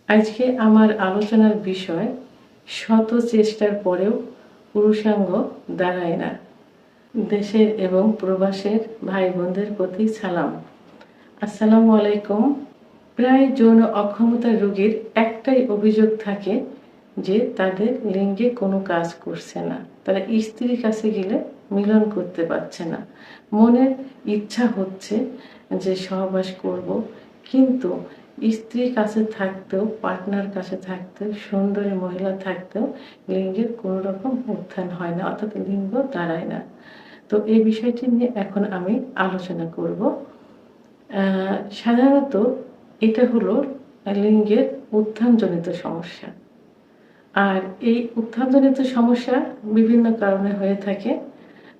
আজকে আমার আলোচনার বিষয় শত চেষ্টার পরেও পুরুষাঙ্গ দাঁড়ায় না। দেশের এবং প্রবাসের ভাই বোনদের প্রতি সালাম। আসসালামু আলাইকুম। প্রায় যৌন অক্ষমতা রোগীর একটাই অভিযোগ থাকে যে তাদের লিঙ্গে কোনো কাজ করছে না। তারা স্ত্রীর কাছে গেলে মিলন করতে পারছে না। মনের ইচ্ছা হচ্ছে যে সহবাস করব, কিন্তু স্ত্রীর কাছে থাকতেও, পার্টনার কাছে থাকতেও, সুন্দরী মহিলা থাকতেও লিঙ্গের কোনো রকম উত্থান হয় না, অর্থাৎ লিঙ্গ দাঁড়ায় না। তো এই বিষয়টি নিয়ে এখন আমি আলোচনা করব। সাধারণত এটা হলো লিঙ্গের উত্থানজনিত সমস্যা। আর এই উত্থানজনিত সমস্যা বিভিন্ন কারণে হয়ে থাকে।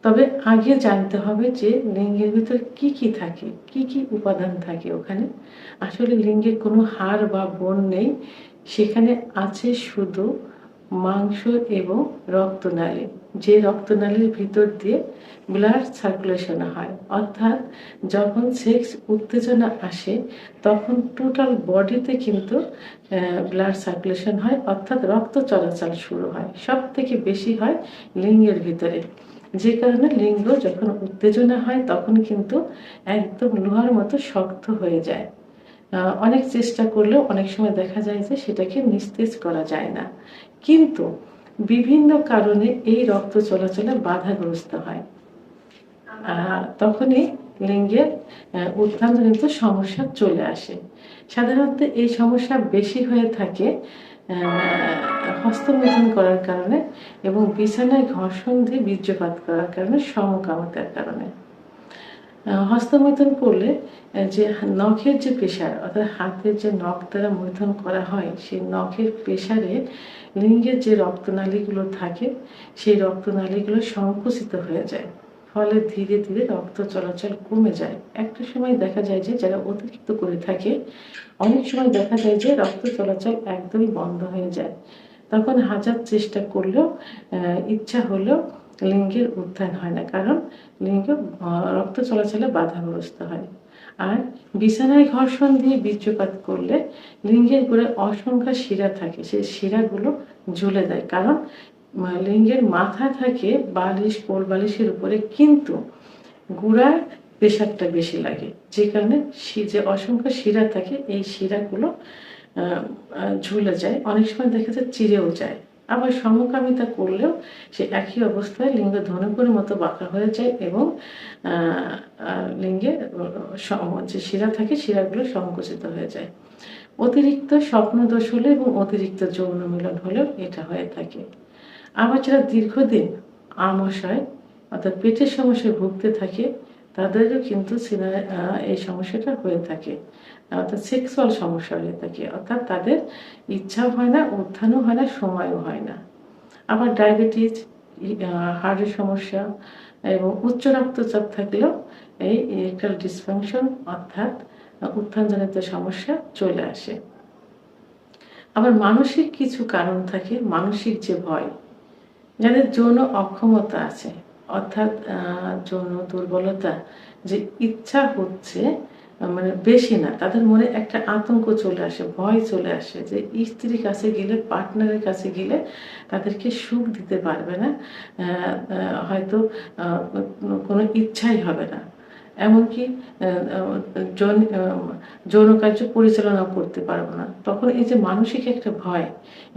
তবে আগে জানতে হবে যে লিঙ্গের ভিতর কি কি থাকে, কি কি উপাদান থাকে ওখানে। আসলে লিঙ্গে কোনো হাড় বা বোন নেই, সেখানে আছে শুধু মাংস এবং রক্তনালী। যে রক্তনালীর ভিতর দিয়ে ব্লাড সার্কুলেশন হয়, অর্থাৎ যখন সেক্স উত্তেজনা আসে তখন টোটাল বডিতে কিন্তু ব্লাড সার্কুলেশন হয়, অর্থাৎ রক্ত চলাচল শুরু হয়। সব থেকে বেশি হয় লিঙ্গের ভিতরে, যে কারণে লিঙ্গ যখন উত্তেজনা হয় তখন কিন্তু একদম লোহার মতো শক্ত হয়ে যায়। অনেক চেষ্টা করলেও অনেক সময় দেখা যায় যে সেটাকে নিস্তেজ করা যায় না, কিন্তু বিভিন্ন কারণে এই রক্ত চলাচলে বাধাগ্রস্ত হয়। তখনই লিঙ্গের উত্থানজনিত সমস্যা চলে আসে। সাধারণত এই সমস্যা বেশি হয়ে থাকে হস্তমৈথুন করার কারণে এবং বিছানায় ঘর্ষণ দিয়ে বীর্যপাত করার কারণে, সমকামিতার কারণে। হস্তমৈথুন করলে যে নখের যে প্রেশার, অর্থাৎ হাতের যে নখ দ্বারা মৈথুন করা হয়, সেই নখের প্রেশারে লিঙ্গের যে রক্তনালীগুলো থাকে সেই রক্তনালীগুলো সংকুচিত হয়ে যায়, ফলে ধীরে ধীরে রক্ত চলাচল কমে যায়। একটা সময় দেখা যায় যে যারা অতিরিক্ত করে থাকে, অনেক সময় দেখা যায় যে রক্ত চলাচল একদমই বন্ধ হয়ে যায়। তখন হাজার চেষ্টা করলেও, ইচ্ছা হলেও লিঙ্গের উত্থান হয় না, কারণ লিঙ্গ রক্ত চলাচলে বাধাগ্রস্ত হয়। আর বিছানায় ঘর্ষণ দিয়ে বীর্যপাত করলে লিঙ্গের গোড়ায় অসংখ্য শিরা থাকে, সেই শিরাগুলো ঝুলে দেয়, কারণ লিঙ্গের মাথা থাকে বালিশ, কোল বালিশের উপরে, কিন্তু গুড়ার প্রেশারটা বেশি লাগে, যে কারণে যে অসংখ্য শিরা থাকে এই শিরাগুলো ঝুলে যায়। অনেক সময় দেখা যায় চিরেও যায়। আবার সমকামিতা করলেও সে একই অবস্থায় লিঙ্গ ধনুকের মতো বাঁকা হয়ে যায় এবং লিঙ্গে যে শিরা থাকে শিরাগুলো সংকুচিত হয়ে যায়। অতিরিক্ত স্বপ্নদোষ হলে এবং অতিরিক্ত যৌন মিলন হলেও এটা হয়ে থাকে। আবার যারা দীর্ঘদিন আমাশয় অর্থাৎ পেটের সমস্যায় ভুগতে থাকে তাদেরও কিন্তু এই সমস্যাটা হয়ে থাকে, অর্থাৎ সেক্সুয়াল সমস্যা হয়ে থাকে, অর্থাৎ তাদের ইচ্ছাও হয় না, উত্থানও হয় না, সময়ও হয় না। আবার ডায়াবেটিস, হার্টের সমস্যা এবং উচ্চ রক্তচাপ থাকলেও এই ইরেকটাইল ডিসফাংশন অর্থাৎ উত্থানজনিত সমস্যা চলে আসে। আবার মানসিক কিছু কারণ থাকে, মানসিক যে ভয়, যাদের যৌন অক্ষমতা আছে, অর্থাৎ যৌন দুর্বলতা, যে ইচ্ছা হচ্ছে মানে বেশি না, তাদের মনে একটা আতঙ্ক চলে আসে, ভয় চলে আসে যে স্ত্রীর কাছে গেলে, পার্টনারের কাছে গেলে তাদেরকে সুখ দিতে পারবে না, হয়তো কোনো ইচ্ছাই হবে না, এমনকি যৌন কার্য পরিচালনা করতে পারবো না। তখন এই যে মানসিক একটা ভয়,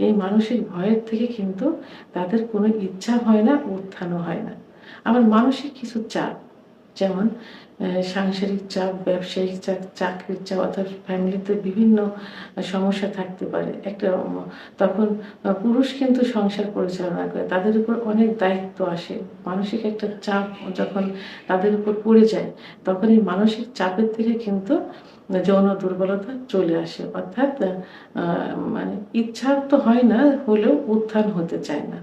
এই মানসিক ভয়ের থেকে কিন্তু তাদের কোনো ইচ্ছা হয় না, উত্থানও হয় না। আবার মানসিক কিছু চাপ, যেমন সাংসারিক চাপ, ব্যবসায়িক চাপ, চাকরির চাপ, অর্থাৎ ফ্যামিলিতে বিভিন্ন সমস্যা থাকতে পারে। তখন পুরুষ কিন্তু সংসার পরিচালনা করে, তাদের উপর অনেক দায়িত্ব আসে। মানসিক একটা চাপ যখন তাদের উপর পড়ে যায়, তখন এই মানসিক চাপের থেকে কিন্তু যৌন দুর্বলতা চলে আসে, অর্থাৎ মানে ইচ্ছা তো হয় না, হলেও উত্থান হতে চায় না।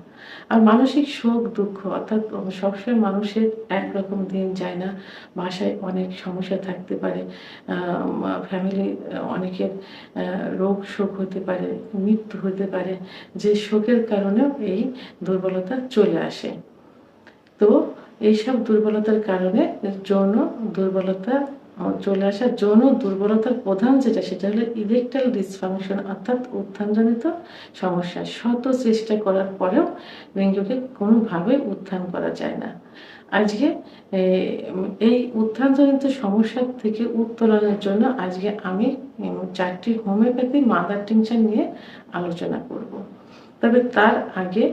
আর মানসিক শোক, দুঃখ, অর্থাৎ সবসময় মানুষের একরকম দিন যায় না, বাসায় অনেক সমস্যা থাকতে পারে, ফ্যামিলি অনেকের রোগ শোক হতে পারে, মৃত্যু হতে পারে, যে শোকের কারণেও এই দুর্বলতা চলে আসে। তো এইসব দুর্বলতার কারণে যৌন দুর্বলতা চলে আসা যৌন দুর্বলতার প্রধান সেটা হলো ইরেকটাইল ডিসফাংশন, অর্থাৎ উত্থানজনিত সমস্যা। শত চেষ্টা করার পরেও লিঙ্গকে কোনোভাবে উত্থান করা যায় না। আজকে এই উত্থানজনিত সমস্যা থেকে উত্তরণের জন্য আজকে আমি 4টি হোমিওপ্যাথি মাদার টিংচার নিয়ে আলোচনা করব। তবে তার আগে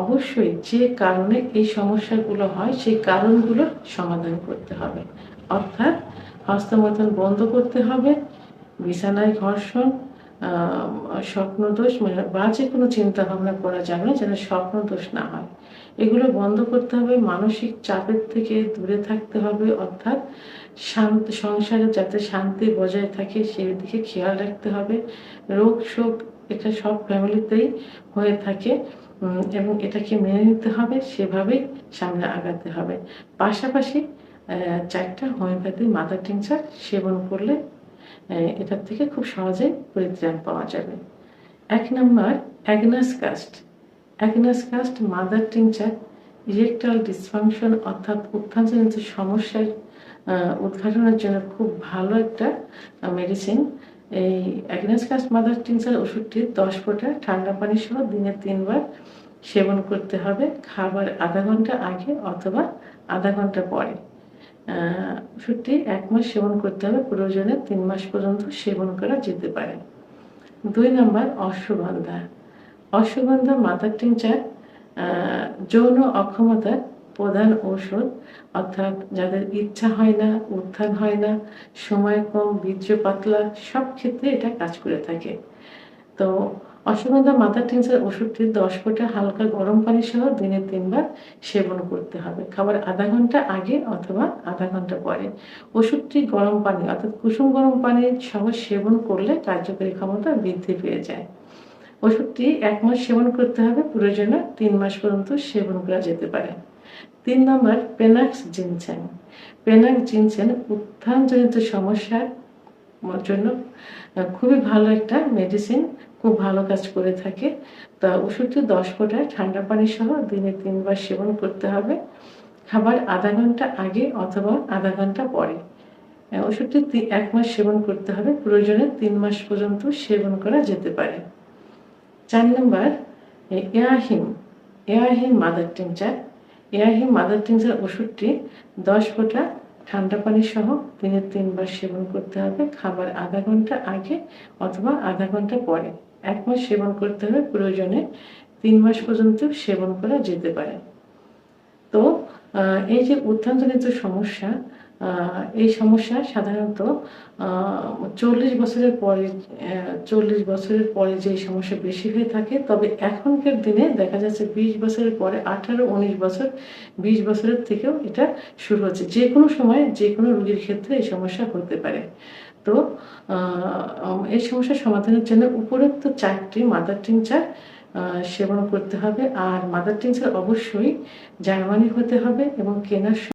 অবশ্যই যে কারণে এই সমস্যাগুলো হয় সেই কারণগুলোর সমাধান করতে হবে। অর্থাৎ হস্তমৈথুন বন্ধ করতে হবে, বিছানায় ঘর্ষণ, স্বপ্নদোষ বা যে কোনো চিন্তা ভাবনা করা যাবে না যেন স্বপ্নদোষ না হয়। এগুলো বন্ধ করতে হবে। মানসিক চাপের থেকে দূরে থাকতে হবে, অর্থাৎ সংসারে যাতে শান্তি বজায় থাকে সেই দিকে খেয়াল রাখতে হবে। রোগ শোক এটা সব ফ্যামিলিতেই হয়ে থাকে এবং এটাকে মেনে নিতে হবে, সেভাবেই সামনে আগাতে হবে। পাশাপাশি 4টা হোমিওপ্যাথি মাদার টিংচার সেবন করলে এটার থেকে খুব সহজেই পরিত্রাণ পাওয়া যাবে। 1 নম্বর Agnus castus. Agnus castus mother tincture erectile dysfunction, অর্থাৎ উত্থানজনিত সমস্যার উদ্ঘাটনের জন্য খুব ভালো একটা মেডিসিন। এই অ্যাগনাস কাস্ট মাদার টিংচার ওষুধটি 10 ফোঁটা ঠান্ডা পানি সহ দিনে 3 বার সেবন করতে হবে, খাবার আধা ঘন্টা আগে অথবা আধা ঘন্টা পরে। ওষুধটি 1 মাস সেবন করতে হবে, প্রয়োজনে 3 মাস পর্যন্ত সেবন করা যেতে পারে। 2 নম্বর অশ্বগন্ধা। অশ্বগন্ধা মাদার টিংচার যৌন অক্ষমতার প্রধান ঔষধ, অর্থাৎ যাদের ইচ্ছা হয় না, উত্থান হয় না, সময় কম, বীর্য পাতলা, সব ক্ষেত্রে এটা কাজ করে থাকে। তো অশ্বগন্ধা মাদার টিংচার ওষুধটি 10 ফোঁটা হালকা গরম পানি সহ দিনে 3 বার সেবন করতে হবে, খাবার আধা ঘন্টা আগে অথবা আধা ঘন্টা পরে। ওষুধটি গরম পানি অর্থাৎ কুসুম গরম পানি সহ সেবন করলে কার্যকরী ক্ষমতা বৃদ্ধি পেয়ে যায়। ওষুধটি 1 মাস সেবন করতে হবে, প্রয়োজনে 3 মাস পর্যন্ত সেবন করা যেতে পারে। 3 নম্বর পেনাক্স জিনসেন। পেনাক্স জিনসেন উত্থানজনিত সমস্যার জন্য খুবই ভালো একটা মেডিসিন, খুব ভালো কাজ করে থাকে। তা ওষুধটি 10 ফোঁটা ঠান্ডা পানি সহ দিনে 3 বার সেবন করতে হবে, খাবার আধা ঘন্টা আগে অথবা আধা ঘন্টা পরে। ওষুধটি 1 মাস সেবন করতে হবে, প্রয়োজনে 3 মাস পর্যন্ত সেবন করা যেতে পারে। 4 নম্বর এয়াহিম মাদার টিংচার। এয়াহিম মাদার টিংচার ওষুধটি 10 ফোঁটা ঠান্ডা পানি সহ দিনে 3 বার সেবন করতে হবে, খাবার আধা ঘন্টা আগে অথবা আধা ঘন্টা পরে। 1 মাস সেবন করতে হবে, প্রয়োজনে 3 মাস পর্যন্ত সেবন করা যেতে পারে। তো এই যে উত্থানজনিত সমস্যা, এই সমস্যা সাধারণত 40 বছরের পরে যে সমস্যা বেশি হয়ে থাকে। তবে এখনকার দিনে দেখা যাচ্ছে 20 বছরের পরে 18, 19 বছর, 20 বছরের থেকেও এটা শুরু হচ্ছে। যে কোনো সময় যে কোনো রোগীর ক্ষেত্রে এই সমস্যা হতে পারে। তো এই সমস্যার সমাধানের জন্য উপরোক্ত 4টি মাদার টিংচার সেবন করতে হবে। আর মাদার টিংচার অবশ্যই জার্মানি হতে হবে এবং কেনার